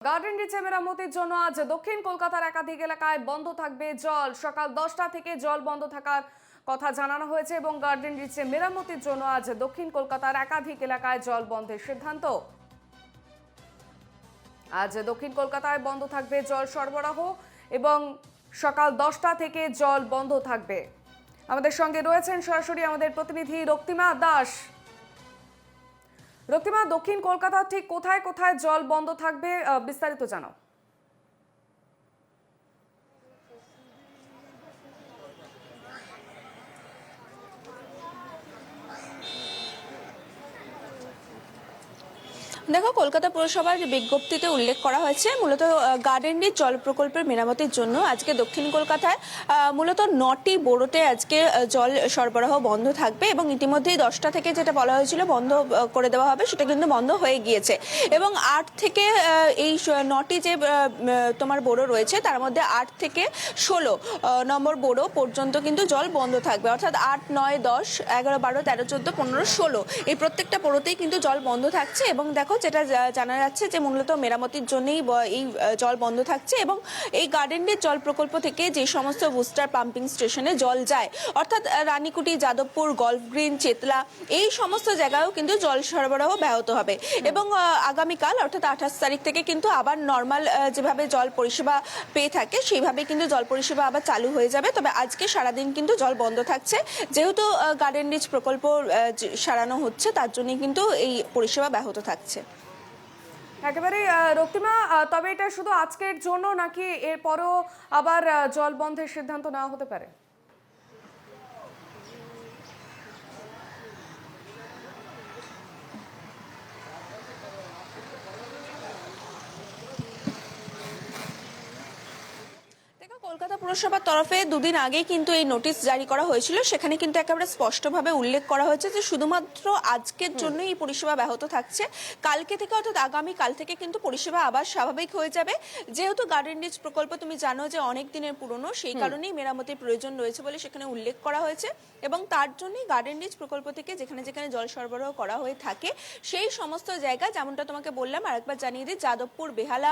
Garden রিচে মেরামতির জন্য আজ দক্ষিণ কলকাতার একাধিক এলাকায় বন্ধ থাকবে জল। সকাল 10টা থেকে জল বন্ধ থাকার কথা জানানো হয়েছে এবং গার্ডেন রিচে মেরামতির জন্য আজ দক্ষিণ কলকাতার একাধিক এলাকায় জল বন্ধের সিদ্ধান্ত। আজ দক্ষিণ কলকাতায় বন্ধ থাকবে জল সরবরাহ এবং সকাল 10টা থেকে জল বন্ধ থাকবে। আমাদের সঙ্গে রয়েছেন সরাসরি আমাদের প্রতিনিধি রক্তিমা দাস। রক্তিমা, দক্ষিণ কলকাতার ঠিক কোথায় কোথায় জল বন্ধ থাকবে, বিস্তারিত জানাও। দেখো, কলকাতা পুরসভার বিজ্ঞপ্তিতে উল্লেখ করা হয়েছে মূলত গার্ডেন রিচ জল প্রকল্পের মেরামতির জন্য আজকে দক্ষিণ কলকাতায় মূলত 9টি বোরোতে আজকে জল সরবরাহ বন্ধ থাকবে এবং ইতিমধ্যেই 10টা থেকে যেটা বলা হয়েছিল বন্ধ করে দেওয়া হবে সেটা কিন্তু বন্ধ হয়ে গিয়েছে এবং 8 থেকে এই 9টি যে তোমার বোরো রয়েছে তার মধ্যে 8 থেকে 16 নম্বর বোরো পর্যন্ত কিন্তু জল বন্ধ থাকবে, অর্থাৎ 8, 9, 10, 11, 12, 13, 14, 15, 16 এই প্রত্যেকটা বোরোতেই কিন্তু জল বন্ধ থাকছে। এবং দেখো, যেটা জানা যাচ্ছে যে মূলত মেরামতির জন্যই এই জল বন্ধ থাকছে এবং এই গার্ডেন রিচ জল প্রকল্প থেকে যে সমস্ত বুস্টার পাম্পিং স্টেশনে জল যায়, অর্থাৎ রানীকুটি, যাদবপুর, গল্ফ গ্রিন, চেতলা এই সমস্ত জায়গায়ও কিন্তু জল সরবরাহ ব্যাহত হবে এবং আগামীকাল অর্থাৎ 28 তারিখ থেকে কিন্তু আবার নর্মাল যেভাবে জল পরিষেবা পেয়ে থাকে সেইভাবে কিন্তু জল পরিষেবা আবার চালু হয়ে যাবে। তবে আজকে সারাদিন কিন্তু জল বন্ধ থাকছে, যেহেতু গার্ডেন রিচ প্রকল্প সারানো হচ্ছে তার জন্য কিন্তু এই পরিষেবা ব্যাহত থাকছে। একেবারে রক্তিমা, তবে এটা শুধু আজকের জন্য নাকি এরপরও আবার জল বন্ধের সিদ্ধান্ত নেওয়া হতে পারে? কলকাতা পুরসভার তরফে দুদিন আগে কিন্তু এই নোটিশ জারি করা হয়েছিল, সেখানে কিন্তু একেবারে স্পষ্টভাবে উল্লেখ করা হয়েছে যে শুধুমাত্র আজকের জন্য এই পরিষেবা ব্যাহত থাকছে। কালকে থেকে অর্থাৎ আগামী কাল থেকে কিন্তু পরিষেবা আবার স্বাভাবিক হয়ে যাবে। যেহেতু গার্ডেন রিচ প্রকল্প তুমি জানো যে অনেক দিনের পুরনো, সেই কারণেই মেরামতির প্রয়োজন রয়েছে বলে সেখানে উল্লেখ করা হয়েছে এবং তার জন্যই গার্ডেন রিচ প্রকল্প থেকে যেখানে যেখানে জল সরবরাহ করা হয়ে থাকে সেই সমস্ত জায়গা, যেমনটা তোমাকে বললাম আরেকবার জানিয়ে দিই, যাদবপুর, বেহালা,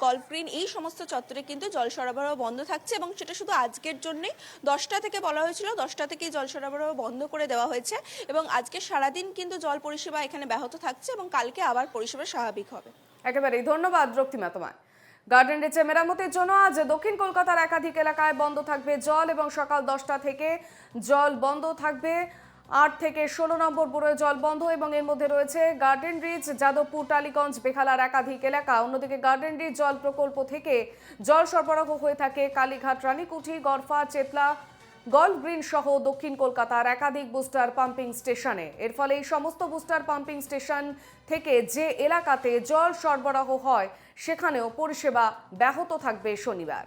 গল্ফ গ্রিন এই সমস্ত চত্বরে কিন্তু জল সরবরাহ বন্ধ থাকছে এবং সেটা শুধু আজকের জন্যই 10টা থেকে বলা হয়েছিল, 10টা থেকেই জল সরবরাহ বন্ধ করে দেওয়া হয়েছে এবং আজকে সারাদিন কিন্তু জল পরিষেবা এখানে ব্যাহত থাকছে এবং কালকে আবার পরিষেবা স্বাভাবিক হবে। একেবারেই ধন্যবাদ রক্তিমা তোমায়। গার্ডেন রিচে মেরামতির জন্য আজ দক্ষিণ কলকাতার একাধিক এলাকায় বন্ধ থাকবে জল এবং সকাল 10টা থেকে জল বন্ধ থাকবে। 8 থেকে 16 নম্বর বোরোয় জল বন্ধ এবং এর মধ্যে রয়েছে গার্ডেন রিচ, যাদবপুর, টালিগঞ্জ, বেহালার একাধিক এলাকা। অন্যদিকে গার্ডেন রিচ জল প্রকল্প থেকে জল সরবরাহ হয়ে থাকে কালীঘাট, রানীকুঠি, গড়ফা, চেতলা, গল্ফ গ্রিন সহ দক্ষিণ কলকাতার একাধিক বুস্টার পাম্পিং স্টেশনে। এর ফলে এই সমস্ত বুস্টার পাম্পিং স্টেশন থেকে যে এলাকাতে জল সরবরাহ হয় সেখানেও পরিষেবা ব্যাহত থাকবে শনিবার।